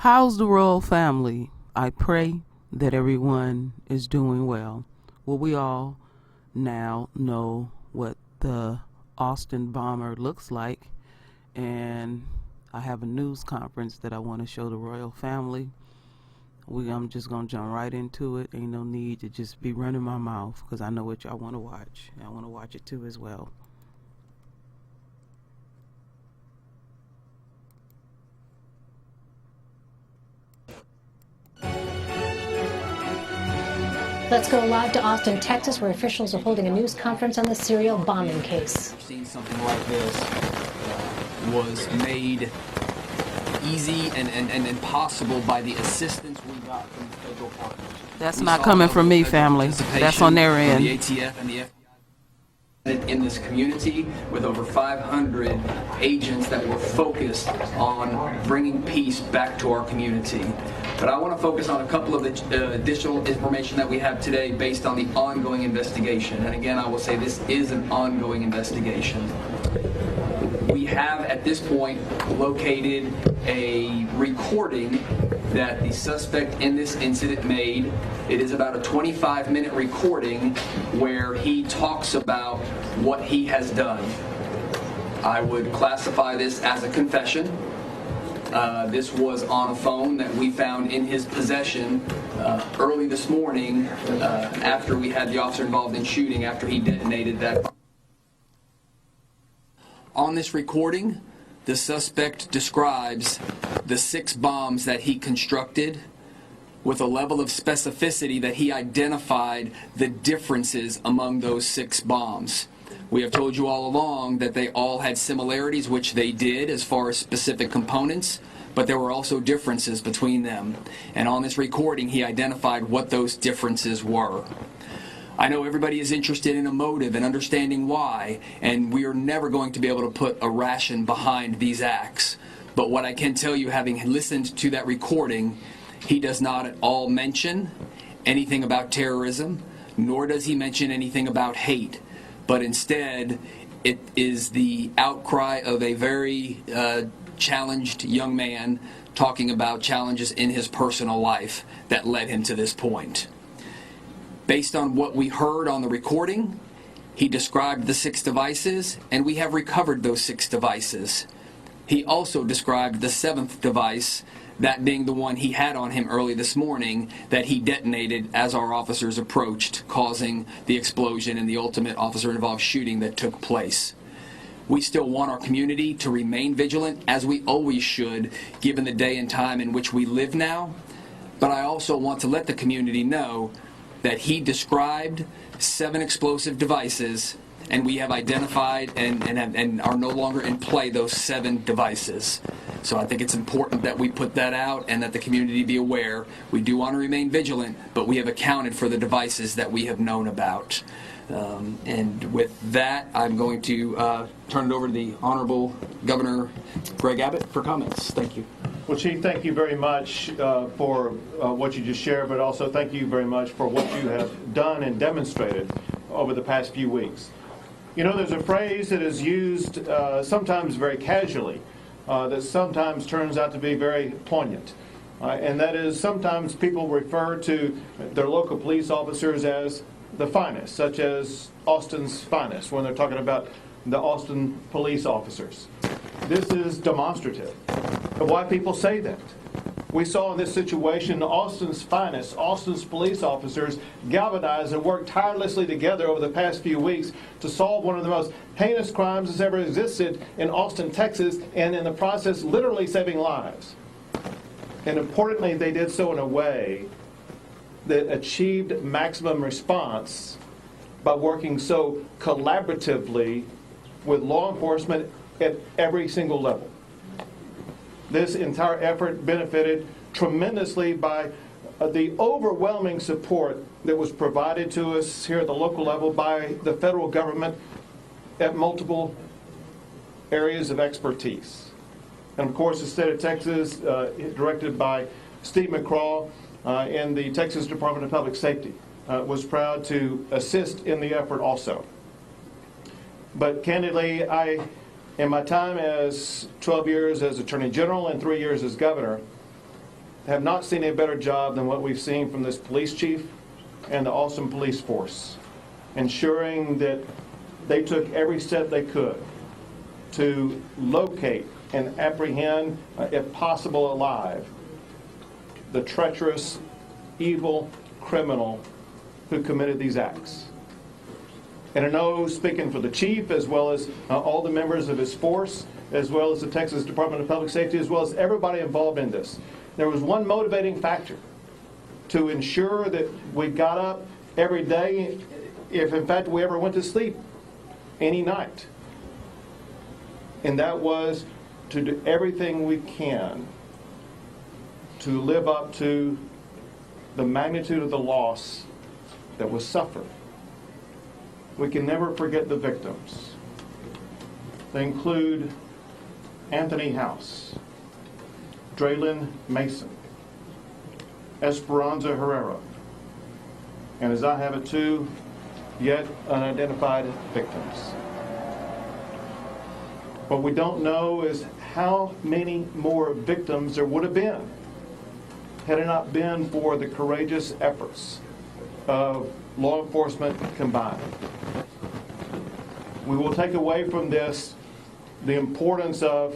How's the royal family? I pray that everyone is doing well. Well, we all now know what the Austin bomber looks like, and I have a news conference that I want to show the royal family. I'm just going to jump right into it. Ain't no need to just be running my mouth because I know what y'all want to watch. I want to watch it too as well. Let's go live to Austin, Texas, where officials are holding a news conference on the serial bombing case. Seeing something like this was made easy and possible by the assistance we got from the federal partners. That's not coming from me, family. That's on their end. The ATF and the FBI in this community with over 500 agents that were focused on bringing peace back to our community. But I want to focus on a couple of the additional information that we have today based on the ongoing investigation. And again, I will say this is an ongoing investigation. We have at this point located a recording that the suspect in this incident made. It is about a 25-minute recording where he talks about what he has done. I would classify this as a confession. This was on a phone that we found in his possession early this morning after we had the officer involved in shooting, after he detonated that. On this recording, the suspect describes the 6 bombs that he constructed with a level of specificity that he identified the differences among those 6 bombs. We have told you all along that they all had similarities, which they did as far as specific components, but there were also differences between them. And on this recording, he identified what those differences were. I know everybody is interested in a motive and understanding why, and we are never going to be able to put a ration behind these acts. But what I can tell you, having listened to that recording, he does not at all mention anything about terrorism, nor does he mention anything about hate. But instead, it is the outcry of a very challenged young man talking about challenges in his personal life that led him to this point. Based on what we heard on the recording, he described the 6 devices, and we have recovered those 6 devices. He also described the 7th device, that being the one he had on him early this morning, that he detonated as our officers approached, causing the explosion and the ultimate officer-involved shooting that took place. We still want our community to remain vigilant, as we always should, given the day and time in which we live now. But I also want to let the community know that he described 7 explosive devices, and we have identified and are no longer in play those 7 devices. So I think it's important that we put that out and that the community be aware. We do want to remain vigilant, but we have accounted for the devices that we have known about. And with that, I'm going to turn it over to the Honorable Governor Greg Abbott for comments. Thank you. Well, Chief, thank you very much for what you just shared, but also thank you very much for what you have done and demonstrated over the past few weeks. You know, there's a phrase that is used sometimes very casually that sometimes turns out to be very poignant. And that is, sometimes people refer to their local police officers as the finest, such as Austin's finest, when they're talking about the Austin police officers. This is demonstrative of why people say that. We saw in this situation Austin's finest, Austin's police officers galvanized and worked tirelessly together over the past few weeks to solve one of the most heinous crimes that's ever existed in Austin, Texas, and in the process literally saving lives. And importantly, they did so in a way that achieved maximum response by working so collaboratively with law enforcement at every single level. This entire effort benefited tremendously by the overwhelming support that was provided to us here at the local level by the federal government at multiple areas of expertise. And of course, the state of Texas, directed by Steve McCraw and the Texas Department of Public Safety, was proud to assist in the effort also. But candidly, in my time as 12 years as Attorney General and 3 years as Governor, have not seen a better job than what we've seen from this police chief and the Austin police force, ensuring that they took every step they could to locate and apprehend, if possible alive, the treacherous, evil criminal who committed these acts. And I know, speaking for the chief, as well as all the members of his force, as well as the Texas Department of Public Safety, as well as everybody involved in this, there was one motivating factor to ensure that we got up every day, if in fact we ever went to sleep any night. And that was to do everything we can to live up to the magnitude of the loss that was suffered. We can never forget the victims. They include Anthony House, Draylon Mason, Esperanza Herrera, and as I have it too, yet unidentified victims. What we don't know is how many more victims there would have been had it not been for the courageous efforts of law enforcement combined. We will take away from this the importance of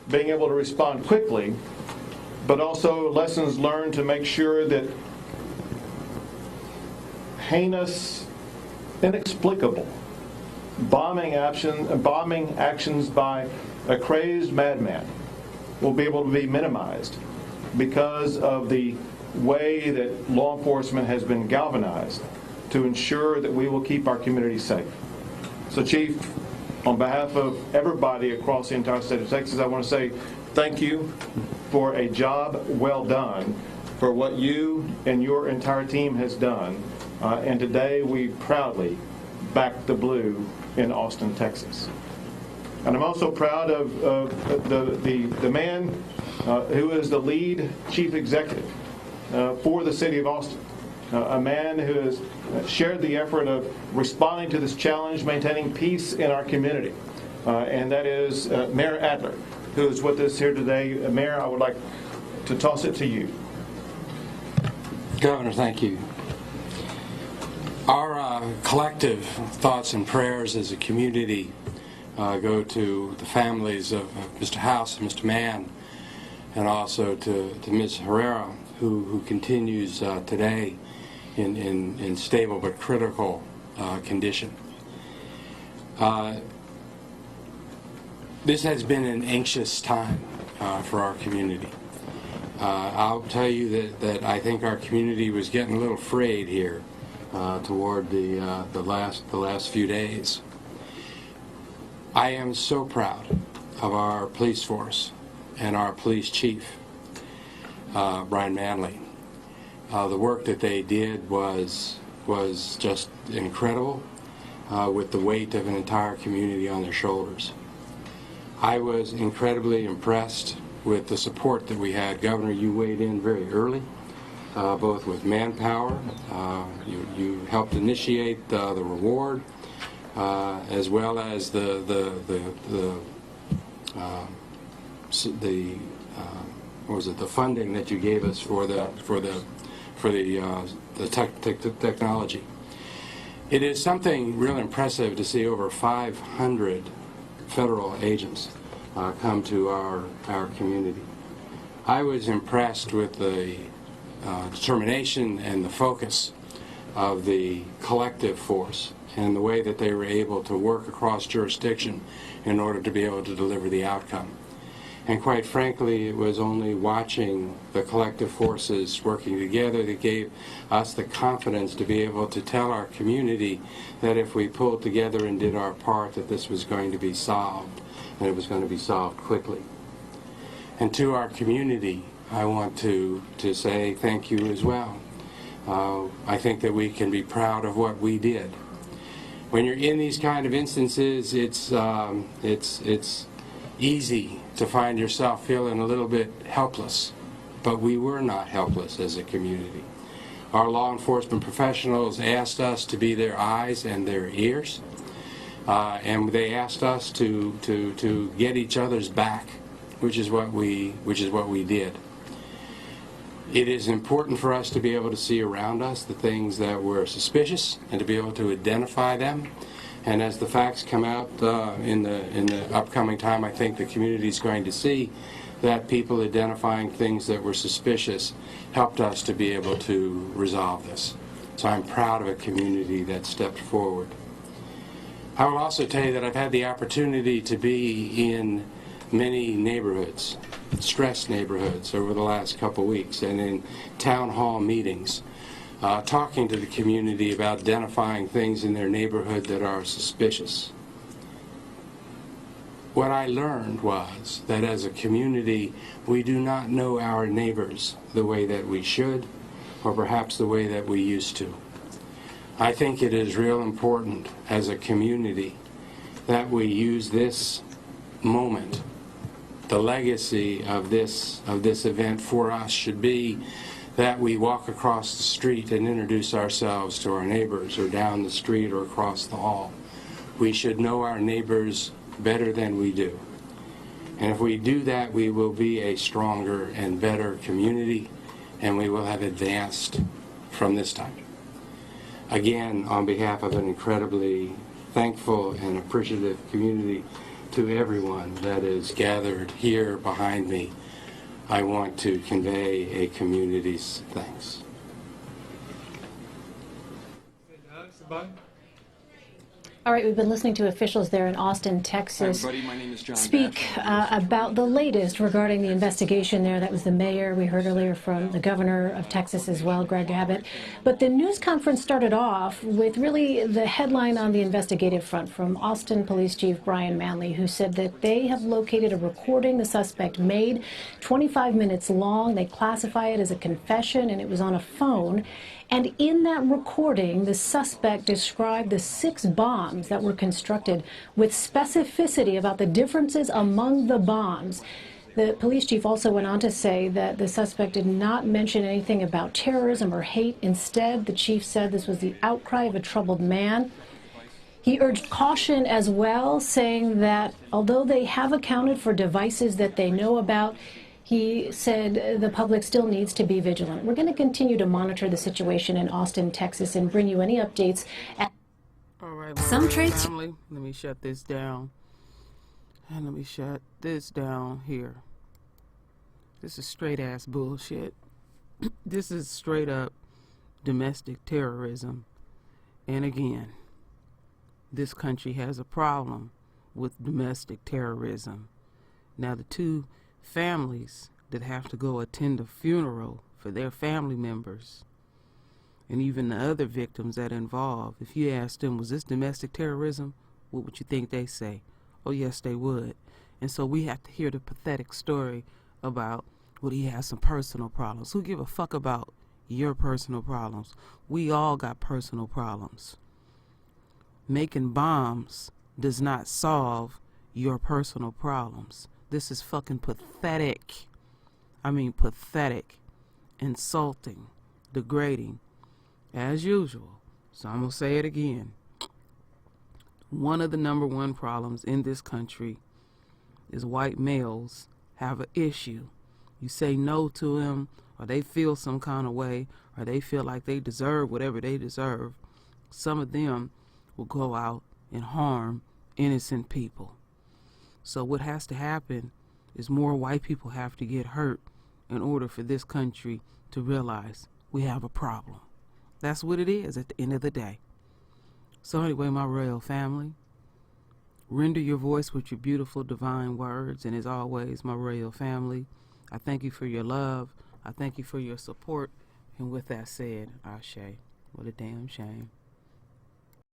being able to respond quickly, but also lessons learned to make sure that heinous, inexplicable bombing actions by a crazed madman will be able to be minimized because of the way that law enforcement has been galvanized to ensure that we will keep our community safe. So, Chief, on behalf of everybody across the entire state of Texas, I want to say thank you for a job well done, for what you and your entire team has done. And today we proudly back the blue in Austin, Texas. And I'm also proud of the man who is the lead chief executive for the city of Austin, a man who has shared the effort of responding to this challenge, maintaining peace in our community, and that is Mayor Adler, who is with us here today. Mayor, I would like to toss it to you. Governor, thank you. Our collective thoughts and prayers as a community go to the families of Mr. House and Mr. Mann, and also to Ms. Herrera, who continues today in stable but critical condition. This has been an anxious time for our community. I'll tell you that I think our community was getting a little frayed here toward the last few days. I am so proud of our police force and our police chief, Brian Manley. The work that they did was just incredible, with the weight of an entire community on their shoulders. I was incredibly impressed with the support that we had. Governor, you weighed in very early, both with manpower. You helped initiate the reward, as well as the funding that you gave us for the technology. It is something real impressive to see over 500 federal agents come to our community. I was impressed with the determination and the focus of the collective force and the way that they were able to work across jurisdiction in order to be able to deliver the outcome. And quite frankly, it was only watching the collective forces working together that gave us the confidence to be able to tell our community that if we pulled together and did our part, that this was going to be solved, and it was going to be solved quickly. And to our community, I want to say thank you as well. I think that we can be proud of what we did. When you're in these kind of instances, it's easy to find yourself feeling a little bit helpless, but we were not helpless as a community. Our law enforcement professionals asked us to be their eyes and their ears, and they asked us to get each other's back, which is what we did. It is important for us to be able to see around us the things that were suspicious and to be able to identify them. And as the facts come out in the upcoming time, I think the community is going to see that people identifying things that were suspicious helped us to be able to resolve this. So I'm proud of a community that stepped forward. I will also tell you that I've had the opportunity to be in many neighborhoods, stressed neighborhoods, over the last couple weeks, and in town hall meetings, talking to the community about identifying things in their neighborhood that are suspicious. What I learned was that as a community, we do not know our neighbors the way that we should, or perhaps the way that we used to. I think it is real important as a community that we use this moment. The legacy of this event for us should be that we walk across the street and introduce ourselves to our neighbors, or down the street or across the hall. We should know our neighbors better than we do. And if we do that, we will be a stronger and better community, and we will have advanced from this time. Again, on behalf of an incredibly thankful and appreciative community, to everyone that is gathered here behind me, I want to convey a community's thanks. All right, we've been listening to officials there in Austin, Texas, Hi, everybody. My name is John speak about the latest regarding the investigation there. That was the mayor. We heard earlier from the governor of Texas as well, Greg Abbott. But the news conference started off with really the headline on the investigative front from Austin Police Chief Brian Manley, who said that they have located a recording the suspect made, 25 minutes long. They classify it as a confession, and it was on a phone. And in that recording, the suspect described the 6 bombs that were constructed with specificity about the differences among the bombs. The police chief also went on to say that the suspect did not mention anything about terrorism or hate. Instead, the chief said this was the outcry of a troubled man. He urged caution as well, saying that although they have accounted for devices that they know about, he said the public still needs to be vigilant. We're going to continue to monitor the situation in Austin, Texas, and bring you any updates. All right, Some traits. family, let me shut this down. And let me shut this down here. This is straight ass bullshit. This is straight up domestic terrorism. And again, this country has a problem with domestic terrorism. Now, the 2 families that have to go attend a funeral for their family members, and even the other victims that are involved, if you ask them, was this domestic terrorism, what would you think they say? Oh, yes, they would. And so we have to hear the pathetic story about, well, he has some personal problems. Who give a fuck about your personal problems? We all got personal problems. Making bombs does not solve your personal problems. This is fucking pathetic. I mean pathetic, insulting, degrading, as usual. So I'm going to say it again. One of the number 1 problems in this country is white males have an issue. You say no to them, or they feel some kind of way, or they feel like they deserve whatever they deserve. Some of them will go out and harm innocent people. So what has to happen is more white people have to get hurt in order for this country to realize we have a problem. That's what it is at the end of the day. So anyway, my royal family, render your voice with your beautiful divine words. And as always, my royal family, I thank you for your love. I thank you for your support. And with that said, Ashe, what a damn shame.